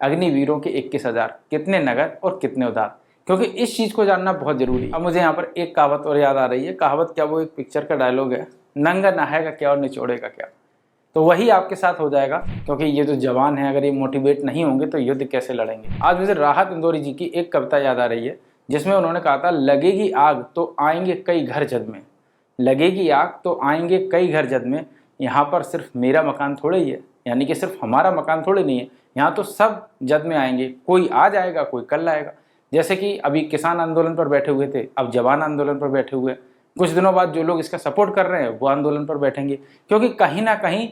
अग्निवीरों के 21,000 कितने नगद और कितने उधार, क्योंकि इस चीज़ को जानना बहुत ज़रूरी है। अब मुझे यहाँ पर एक कहावत और याद आ रही है। कहावत क्या, वो एक पिक्चर का डायलॉग है, नंगा नहाएगा क्या और निचोड़ेगा क्या। तो वही आपके साथ हो जाएगा, क्योंकि ये जो जवान हैं अगर ये मोटिवेट नहीं होंगे तो युद्ध कैसे लड़ेंगे। आज मुझे राहत इंदौरी जी की एक कविता याद आ रही है, जिसमें उन्होंने कहा था, लगेगी आग तो आएंगे कई घर जद में, लगेगी आग तो आएंगे कई घर जद में, यहाँ पर सिर्फ मेरा मकान थोड़े ही है, यानी कि सिर्फ हमारा मकान थोड़े नहीं है, यहाँ तो सब जद में आएंगे, कोई आज आएगा कोई कल आएगा। जैसे कि अभी किसान आंदोलन पर बैठे हुए थे, अब जवान आंदोलन पर बैठे हुए, कुछ दिनों बाद जो लोग इसका सपोर्ट कर रहे हैं वो आंदोलन पर बैठेंगे, क्योंकि कहीं ना कहीं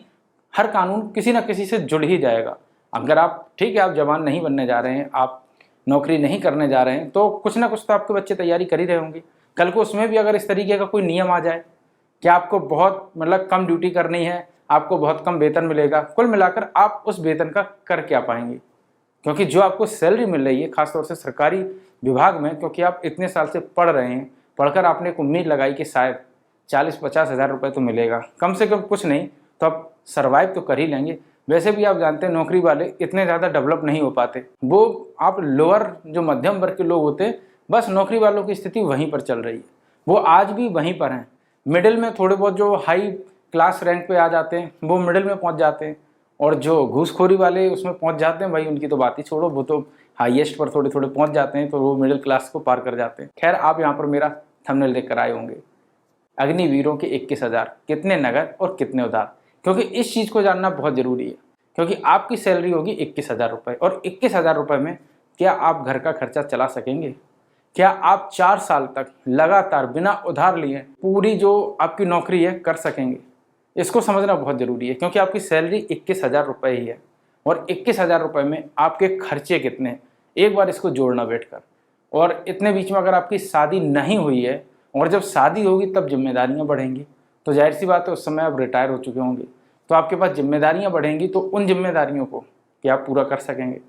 हर कानून किसी ना किसी से जुड़ ही जाएगा। अगर आप, ठीक है, आप जवान नहीं बनने जा रहे हैं, आप नौकरी नहीं करने जा रहे हैं, तो कुछ ना कुछ तो आपके बच्चे तैयारी कर ही रहे होंगे। कल को उसमें भी अगर इस तरीके का कोई नियम आ जाए कि आपको बहुत कम ड्यूटी करनी है, आपको बहुत कम वेतन मिलेगा, कुल मिलाकर आप उस वेतन का कर क्या पाएंगे, क्योंकि जो आपको सैलरी मिल रही है खासतौर से सरकारी विभाग में, क्योंकि आप इतने साल से पढ़ रहे हैं, पढ़कर आपने एक उम्मीद लगाई कि शायद 40-50 हज़ार रुपये तो मिलेगा, कम से कम कुछ नहीं तो आप सर्वाइव तो कर ही लेंगे। वैसे भी आप जानते हैं नौकरी वाले इतने ज़्यादा डेवलप नहीं हो पाते, वो आप लोअर जो मध्यम वर्ग के लोग होते हैं, बस नौकरी वालों की स्थिति वहीं पर चल रही है, वो आज भी वहीं पर हैं। मिडिल में थोड़े बहुत जो हाई क्लास रैंक पे आ जाते हैं वो मिडिल में पहुंच जाते हैं, और जो घूसखोरी वाले उसमें पहुंच जाते हैं, भाई उनकी तो बात ही छोड़ो, वो तो हाईएस्ट पर थोड़े थोड़े पहुंच जाते हैं, तो वो मिडिल क्लास को पार कर जाते हैं। खैर, आप यहाँ पर मेरा थंबनेल देख कर आए होंगे, अग्निवीरों के 21,000 कितने नगद और कितने उधार, क्योंकि इस चीज़ को जानना बहुत ज़रूरी है। क्योंकि आपकी सैलरी होगी 21,000 रुपये, और 21,000 रुपये में क्या आप घर का खर्चा चला सकेंगे? क्या आप 4 साल तक लगातार बिना उधार लिए पूरी जो आपकी नौकरी है कर सकेंगे? इसको समझना बहुत ज़रूरी है, क्योंकि आपकी सैलरी 21,000 रुपये ही है, और 21,000 रुपये में आपके खर्चे कितने हैं, एक बार इसको जोड़ना बैठकर। और इतने बीच में अगर आपकी शादी नहीं हुई है, और जब शादी होगी तब जिम्मेदारियां बढ़ेंगी, तो जाहिर सी बात है उस समय आप रिटायर हो चुके होंगे, तो आपके पास जिम्मेदारियां बढ़ेंगी, तो उन जिम्मेदारियों को क्या आप पूरा कर सकेंगे?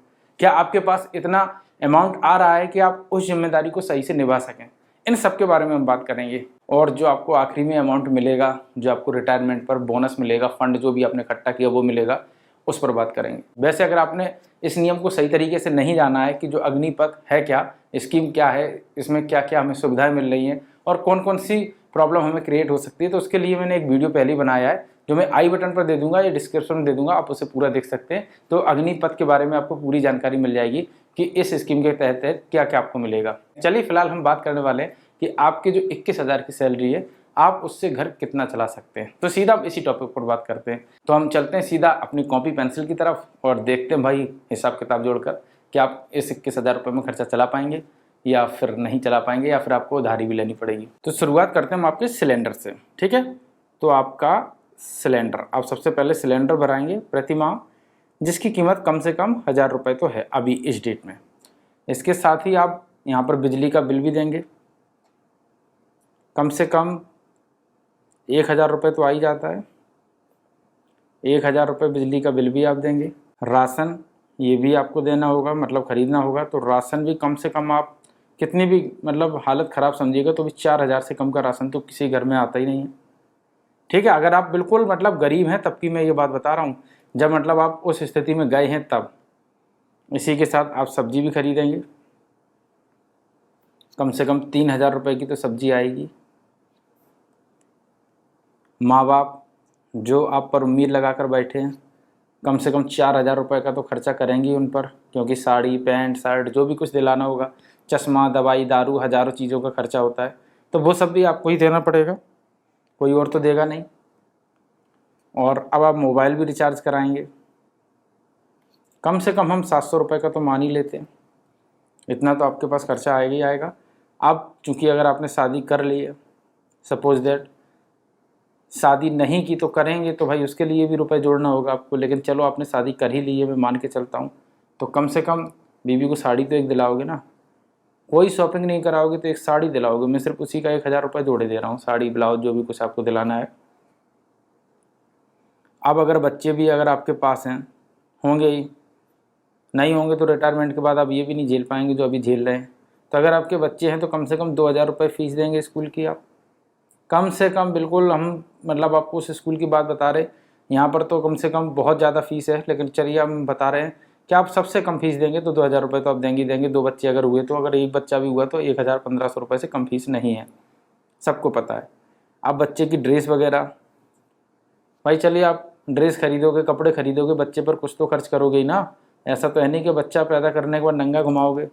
क्या आपके पास इतना अमाउंट आ रहा है कि आप उस जिम्मेदारी को सही से निभा सकें? इन सब के बारे में हम बात करेंगे। और जो आपको आखिरी में अमाउंट मिलेगा, जो आपको रिटायरमेंट पर बोनस मिलेगा, फंड जो भी आपने इकट्ठा किया वो मिलेगा, उस पर बात करेंगे। वैसे अगर आपने इस नियम को सही तरीके से नहीं जाना है कि जो अग्निपथ है क्या, स्कीम क्या है, इसमें क्या क्या हमें सुविधाएं मिल रही हैं और कौन कौन सी प्रॉब्लम हमें क्रिएट हो सकती है, तो उसके लिए मैंने एक वीडियो पहले बनाया है, जो मैं आई बटन पर दे दूंगा या डिस्क्रिप्शन में दे दूंगा, आप उसे पूरा देख सकते हैं। तो अग्निपथ के बारे में आपको पूरी जानकारी मिल जाएगी कि इस स्कीम के तहत क्या क्या आपको मिलेगा। चलिए फिलहाल हम बात करने वाले हैं कि आपके जो 21,000 की सैलरी है, आप उससे घर कितना चला सकते हैं। तो सीधा हम इसी टॉपिक पर बात करते हैं। तो हम चलते हैं सीधा अपनी कॉपी पेंसिल की तरफ और देखते हैं भाई हिसाब किताब जोड़कर कि आप इस 21,000 रुपये में खर्चा चला पाएंगे या फिर नहीं चला पाएंगे, या फिर आपको उधारी भी लेनी पड़ेगी। तो शुरुआत करते हैं हम आपके सिलेंडर से, ठीक है। तो आपका सिलेंडर, आप सबसे पहले सिलेंडर भराएंगे प्रति माह, जिसकी कीमत कम से कम 1,000 रुपये तो है अभी इस डेट में। इसके साथ ही आप यहाँ पर बिजली का बिल भी देंगे, कम से कम 1,000 रुपये तो आ ही जाता है, 1,000 रुपये बिजली का बिल भी आप देंगे। राशन ये भी आपको देना होगा, मतलब ख़रीदना होगा, तो राशन भी कम से कम आप कितनी भी हालत ख़राब समझिएगा तो भी 4,000 से कम का राशन तो किसी घर में आता ही नहीं है, ठीक है। अगर आप बिल्कुल गरीब हैं तब की मैं ये बात बता रहा हूँ, जब आप उस स्थिति में गए हैं तब। इसी के साथ आप सब्जी भी खरीदेंगे, कम से कम 3,000 रुपये की तो सब्जी आएगी। माँ बाप जो आप पर उम्मीद लगा कर बैठे हैं, कम से कम 4,000 रुपये का तो खर्चा करेंगी उन पर, क्योंकि साड़ी पैंट शर्ट जो भी कुछ दिलाना होगा, चश्मा दवाई दारू हज़ारों चीज़ों का खर्चा होता है, तो वो सब भी आपको ही देना पड़ेगा, कोई और तो देगा नहीं। और अब आप मोबाइल भी रिचार्ज कराएंगे, कम से कम हम 700 रुपये का तो मान ही लेते हैं, इतना तो आपके पास खर्चा आएगा ही आएगा। अब चूँकि अगर आपने शादी कर ली है, सपोज दैट शादी नहीं की तो करेंगे, तो भाई उसके लिए भी रुपए जोड़ना होगा आपको, लेकिन चलो आपने शादी कर ही ली है, मैं मान के चलता हूँ, तो कम से कम बीवी को साड़ी तो एक दिलाओगे ना, कोई शॉपिंग नहीं कराओगे तो एक साड़ी दिलाओगे। मैं सिर्फ उसी का 1,000 रुपये जोड़े दे रहा हूँ, साड़ी ब्लाउज जो भी कुछ आपको दिलाना है। अब अगर बच्चे भी अगर आपके पास हैं, होंगे ही, नहीं होंगे तो रिटायरमेंट के बाद आप ये भी नहीं झेल पाएंगे जो अभी झेल रहे हैं, तो अगर आपके बच्चे हैं तो कम से कम 2,000 रुपये फ़ीस देंगे स्कूल की आप, कम से कम। बिल्कुल हम आपको उस स्कूल की बात बता रहे, यहाँ पर तो कम से कम बहुत ज़्यादा फ़ीस है, लेकिन चलिए हम बता रहे हैं क्या आप सबसे कम फीस देंगे तो 2,000 रुपये तो आप देंगे ही देंगे। 2 बच्चे अगर हुए तो, अगर एक बच्चा भी हुआ तो 1,000-1,500 रुपये से कम फीस नहीं है, सबको पता है। आप बच्चे की ड्रेस वगैरह, भाई चलिए आप ड्रेस खरीदोगे, कपड़े खरीदोगे, बच्चे पर कुछ तो खर्च करोगे ही ना। ऐसा तो है नहीं कि बच्चा पैदा करने के बाद नंगा घुमाओगे,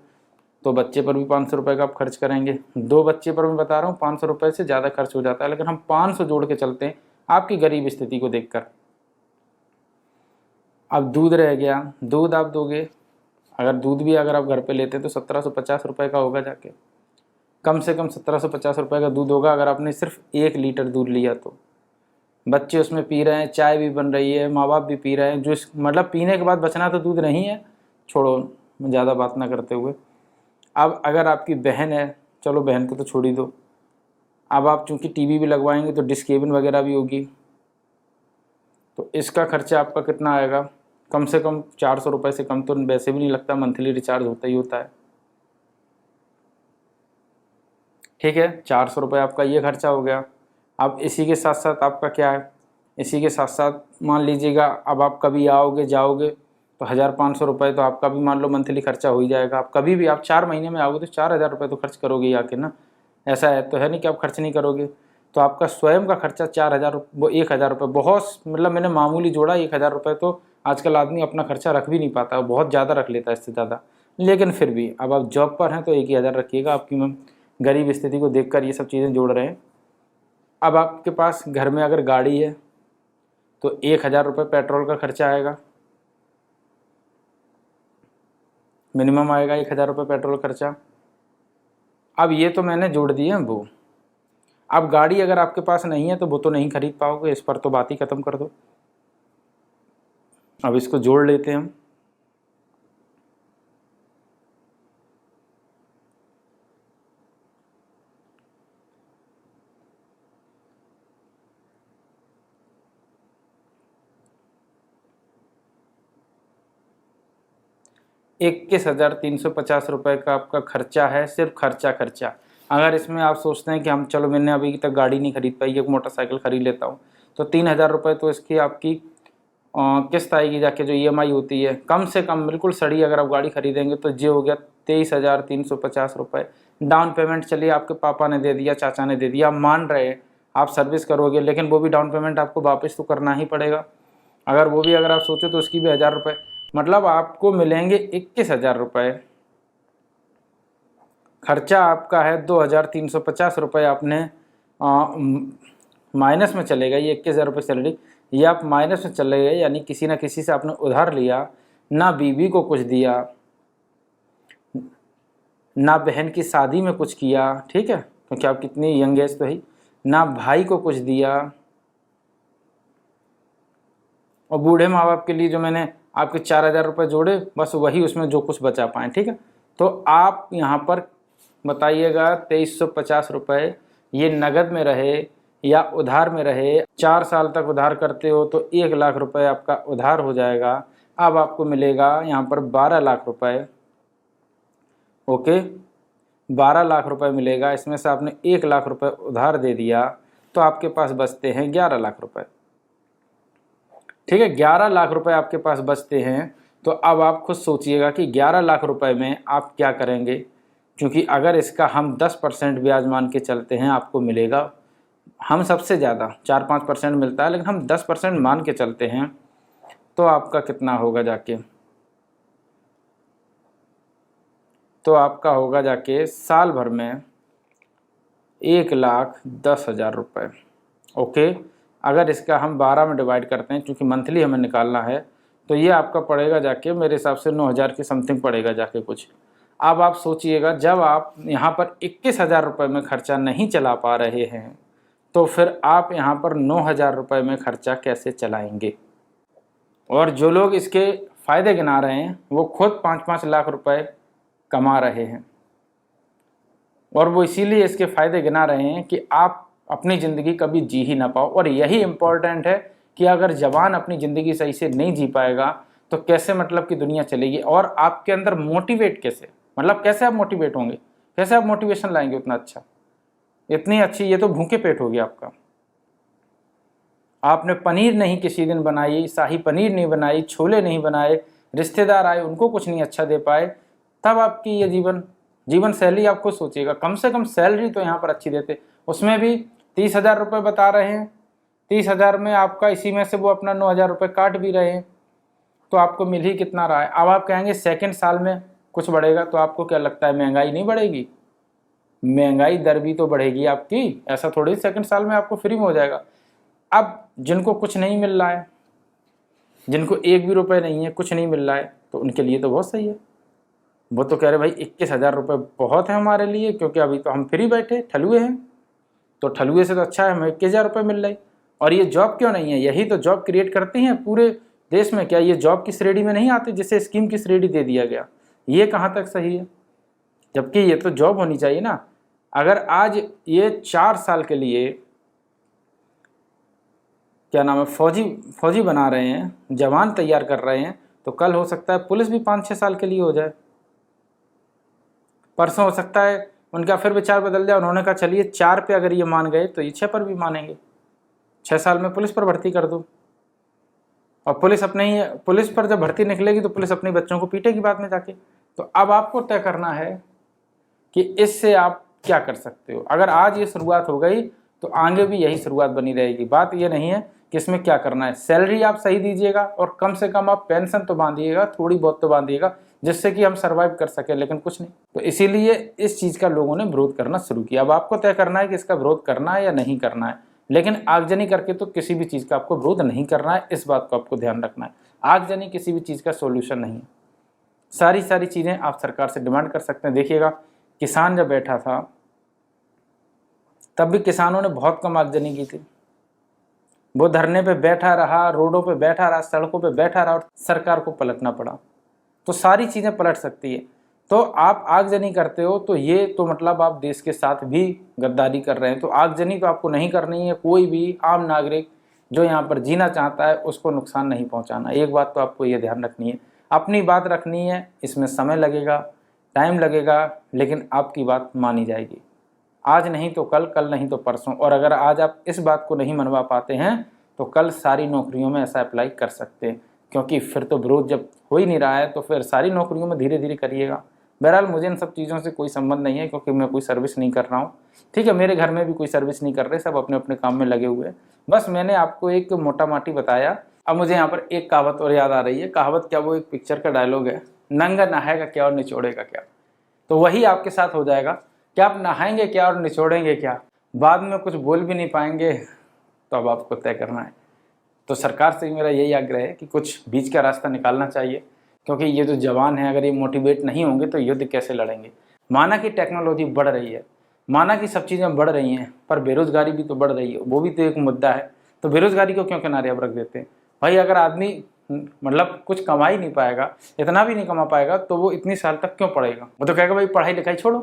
तो बच्चे पर भी 500 रुपये का आप खर्च करेंगे। 2 बच्चे पर मैं बता रहा हूँ 500 रुपये से ज़्यादा खर्च हो जाता है, लेकिन हम 500 जोड़ के चलते हैं आपकी गरीब स्थिति को देखकर। अब दूध रह गया, दूध आप दोगे, अगर दूध भी अगर आप घर पे लेते हैं तो 1750 रुपये का होगा जाके, कम से कम 1750 रुपये का दूध होगा अगर आपने सिर्फ 1 लीटर दूध लिया तो। बच्चे उसमें पी रहे हैं, चाय भी बन रही है, माँ बाप भी पी रहे हैं, जो इस मतलब पीने के बाद बचना तो दूध नहीं है, छोड़ो ज़्यादा बात ना करते हुए। अब अगर आपकी बहन है, चलो बहन को तो छोड़ ही दो, अब आप चूँकि टीवी भी लगवाएंगे तो डिश केबिन वगैरह भी होगी, तो इसका खर्चा आपका कितना आएगा, कम से कम 400 रुपये से कम तो वैसे भी नहीं लगता, मंथली रिचार्ज होता ही होता है। ठीक है, 400 रुपये आपका ये खर्चा हो गया। अब इसी के साथ साथ आपका क्या है, इसी के साथ साथ मान लीजिएगा अब आप कभी आओगे जाओगे तो 1,500 रुपये तो आपका भी मान लो मंथली खर्चा हो ही जाएगा। आप कभी भी आप 4 महीने में आओगे तो 4,000 रुपये तो खर्च करोगे ही आके ना, ऐसा है तो है नहीं कि आप खर्च नहीं करोगे। तो आपका स्वयं का खर्चा 4,000 वो 1,000 रुपये, बहुत मतलब मैंने मामूली जोड़ा 1,000 रुपये तो आजकल आदमी अपना खर्चा रख भी नहीं पाता, बहुत ज़्यादा रख लेता है इससे ज़्यादा। लेकिन फिर भी अब आप जॉब पर हैं तो 1,000 रखिएगा, आपकी गरीब स्थिति को देखकर ये सब चीज़ें जोड़ रहे हैं। अब आपके पास घर में अगर गाड़ी है तो 1,000 रुपये पेट्रोल का खर्चा आएगा, मिनिमम आएगा 1,000 रुपये पेट्रोल खर्चा। अब ये तो मैंने जोड़ दिए हैं वो। अब गाड़ी अगर आपके पास नहीं है तो वो तो नहीं खरीद पाओगे, इस पर तो बात ही ख़त्म कर दो। अब इसको जोड़ लेते हैं हम। ₹21,350 रुपये का आपका खर्चा है, सिर्फ खर्चा। अगर इसमें आप सोचते हैं कि हम चलो मैंने अभी तक गाड़ी नहीं खरीद पाई, एक मोटरसाइकिल खरीद लेता हूँ, तो 3,000 रुपये तो इसकी आपकी किस्त आएगी जाके, जो EMI होती है कम से कम बिल्कुल सड़ी अगर आप गाड़ी खरीदेंगे तो ये हो गया 23,350 रुपये। डाउन पेमेंट चलिए आपके पापा ने दे दिया, चाचा ने दे दिया, आप मान रहे हैं आप सर्विस करोगे, लेकिन वो भी डाउन पेमेंट आपको वापस तो करना ही पड़ेगा। अगर वो भी अगर आप सोचो तो उसकी भी 1,000 रुपये, मतलब आपको मिलेंगे 21,000 रुपये। खर्चा आपका है 2,350 रुपये, आपने माइनस में चले गए, ये 21,000 रुपये सैलरी, ये आप माइनस में चले गए, यानी किसी ना किसी से आपने उधार लिया, ना बीवी को कुछ दिया, ना बहन की शादी में कुछ किया, ठीक है, क्योंकि आप कितनी यंग एज तो ही, ना भाई को कुछ दिया, और बूढ़े माँ बाप के लिए जो मैंने आपके 4,000 रुपये जोड़े बस वही उसमें जो कुछ बचा पाएँ, ठीक है। तो आप यहाँ पर बताइएगा 2,350 रुपये ये नगद में रहे या उधार में रहे। 4 साल तक उधार करते हो तो 1,00,000 रुपये आपका उधार हो जाएगा। अब आपको मिलेगा यहाँ पर 12 लाख रुपये, ओके, 12 लाख रुपये मिलेगा। इसमें से आपने 1,00,000 रुपये उधार दे दिया तो आपके पास बचते हैं 11 लाख रुपये, ठीक है। 11 लाख रुपए आपके पास बचते हैं। तो अब आप खुद सोचिएगा कि 11 लाख रुपए में आप क्या करेंगे, क्योंकि अगर इसका हम 10% ब्याज मान के चलते हैं आपको मिलेगा, हम सबसे ज़्यादा 4-5% मिलता है, लेकिन हम 10% मान के चलते हैं तो आपका कितना होगा जाके, तो आपका होगा जाके साल भर में 1,10,000 रुपये, ओके। अगर इसका हम 12 में डिवाइड करते हैं, क्योंकि मंथली हमें निकालना है, तो ये आपका पड़ेगा जाके मेरे हिसाब से 9,000 के समथिंग पड़ेगा जाके कुछ। अब आप सोचिएगा जब आप यहाँ पर 21,000 रुपये में खर्चा नहीं चला पा रहे हैं तो फिर आप यहाँ पर 9,000 रुपये में खर्चा कैसे चलाएंगे। और जो लोग इसके फ़ायदे गिना रहे हैं वो खुद 5-5 लाख रुपए कमा रहे हैं, और वो इसीलिए इसके फ़ायदे गिना रहे हैं कि आप अपनी ज़िंदगी कभी जी ही ना पाओ। और यही इम्पॉर्टेंट है कि अगर जवान अपनी ज़िंदगी सही से नहीं जी पाएगा तो कैसे मतलब कि दुनिया चलेगी, और आपके अंदर मोटिवेट कैसे, मतलब कैसे आप मोटिवेट होंगे, कैसे आप मोटिवेशन लाएंगे उतना अच्छा, इतनी अच्छी, ये तो भूखे पेट हो गया आपका। आपने पनीर नहीं किसी दिन बनाई, शाही पनीर नहीं बनाई, छोले नहीं बनाए, रिश्तेदार आए उनको कुछ नहीं अच्छा दे पाए, तब आपकी ये जीवन शैली आप खुद सोचिएगा। कम से कम सैलरी तो यहाँ पर अच्छी देते, उसमें भी 30,000 रुपये बता रहे हैं, 30,000 में आपका इसी में से वो अपना 9,000 रुपये काट भी रहे हैं, तो आपको मिल ही कितना रहा है। अब आप कहेंगे सेकंड साल में कुछ बढ़ेगा, तो आपको क्या लगता है महंगाई नहीं बढ़ेगी? महंगाई दर भी तो बढ़ेगी आपकी, ऐसा थोड़ी सेकंड साल में आपको फ्री में हो जाएगा। अब जिनको कुछ नहीं मिल रहा है, जिनको एक भी रुपये नहीं है, कुछ नहीं मिल रहा है, तो उनके लिए तो बहुत सही है। वो तो कह रहे भाई 21,000 रुपये बहुत है हमारे लिए, क्योंकि अभी तो हम फ्री बैठे ठलुए हैं, तो ठलुए से तो अच्छा है हमें 21,000 रुपये मिल रही। और ये जॉब क्यों नहीं है? यही तो जॉब क्रिएट करती हैं पूरे देश में। क्या ये जॉब की श्रेणी में नहीं आते जिसे स्कीम की श्रेणी दे दिया गया? ये कहाँ तक सही है? जबकि ये तो जॉब होनी चाहिए ना। अगर आज ये 4 साल के लिए क्या नाम है फौजी बना रहे हैं, जवान तैयार कर रहे हैं, तो कल हो सकता है पुलिस भी 5-6 साल के लिए हो जाए, परसों हो सकता है उनका फिर विचार बदल जाए। उन्होंने कहा चलिए 4 पे अगर ये मान गए तो ये 6 पर भी मानेंगे, 6 साल में पुलिस पर भर्ती कर दो। और पुलिस पर जब भर्ती निकलेगी तो पुलिस अपने बच्चों को पीटेगी बाद में जाके। तो अब आपको तय करना है कि इससे आप क्या कर सकते हो। अगर आज ये शुरुआत हो गई तो आगे भी यही शुरुआत बनी रहेगी। बात ये नहीं है कि इसमें क्या करना है, सैलरी आप सही दीजिएगा और कम से कम आप पेंशन तो बांधिएगा, थोड़ी बहुत तो बांधिएगा, जिससे कि हम सर्वाइव कर सके, लेकिन कुछ नहीं। तो इसीलिए इस चीज़ का लोगों ने विरोध करना शुरू किया। अब आपको तय करना है कि इसका विरोध करना है या नहीं करना है, लेकिन आगजनी करके तो किसी भी चीज़ का आपको विरोध नहीं करना है। इस बात को आपको ध्यान रखना है। आगजनी किसी भी चीज़ का सोल्यूशन नहीं है। सारी चीज़ें आप सरकार से डिमांड कर सकते हैं। देखिएगा, किसान जब बैठा था तब भी किसानों ने बहुत कम आगजनी की थी। वो धरने पे बैठा रहा, रोडों पे बैठा रहा, सड़कों पे बैठा रहा, और सरकार को पलटना पड़ा। तो सारी चीज़ें पलट सकती है। तो आप आगजनी करते हो तो ये तो मतलब आप देश के साथ भी गद्दारी कर रहे हैं। तो आगजनी तो आपको नहीं करनी है। कोई भी आम नागरिक जो यहाँ पर जीना चाहता है उसको नुकसान नहीं पहुँचाना। एक बात तो आपको ये ध्यान रखनी है, अपनी बात रखनी है। इसमें समय लगेगा, टाइम लगेगा, लेकिन आपकी बात मानी जाएगी। आज नहीं तो कल, कल नहीं तो परसों। और अगर आज आप इस बात को नहीं मनवा पाते हैं तो कल सारी नौकरियों में ऐसा अप्लाई कर सकते हैं, क्योंकि फिर तो विरोध जब हो ही नहीं रहा है तो फिर सारी नौकरियों में धीरे धीरे करिएगा। बहरहाल मुझे इन सब चीज़ों से कोई संबंध नहीं है, क्योंकि मैं कोई सर्विस नहीं कर रहा हूँ। ठीक है, मेरे घर में भी कोई सर्विस नहीं कर रहे, सब अपने अपने काम में लगे हुए हैं। बस मैंने आपको एक मोटा माटी बताया। अब मुझे यहाँ पर एक कहावत और याद आ रही है। कहावत क्या, वो एक पिक्चर का डायलॉग है, नंगा नहाएगा क्या और निचोड़ेगा क्या। तो वही आपके साथ हो जाएगा कि आप नहाएंगे क्या और निचोड़ेंगे क्या, बाद में कुछ बोल भी नहीं पाएंगे। तो अब आपको तय करना है। तो सरकार से मेरा यही आग्रह है कि कुछ बीच का रास्ता निकालना चाहिए, क्योंकि ये जो जवान हैं अगर ये मोटिवेट नहीं होंगे तो युद्ध कैसे लड़ेंगे। माना कि टेक्नोलॉजी बढ़ रही है, माना कि सब चीज़ें बढ़ रही हैं, पर बेरोज़गारी भी तो बढ़ रही है, वो भी तो एक मुद्दा है। तो बेरोज़गारी को क्यों किनारे अब रख देते हैं भाई। अगर आदमी मतलब कुछ कमा ही नहीं पाएगा, इतना भी नहीं कमा पाएगा, तो वो इतनी साल तक क्यों पढ़ेगा। वो तो कहेगा भाई पढ़ाई लिखाई छोड़ो,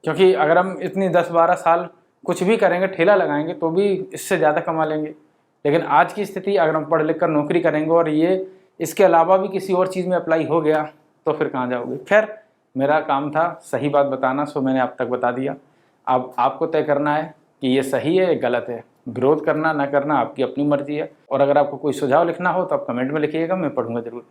क्योंकि अगर हम इतनी 10-12 साल कुछ भी करेंगे, ठेला लगाएंगे, तो भी इससे ज़्यादा कमा लेंगे। लेकिन आज की स्थिति, अगर हम पढ़ लिख कर नौकरी करेंगे और ये इसके अलावा भी किसी और चीज़ में अप्लाई हो गया तो फिर कहाँ जाओगे। खैर, मेरा काम था सही बात बताना, सो मैंने आप तक बता दिया। अब आपको तय करना है कि ये सही है या गलत है। विरोध करना ना करना आपकी अपनी मर्जी है। और अगर आपको कोई सुझाव लिखना हो तो आप कमेंट में लिखिएगा, मैं पढ़ूंगा ज़रूर।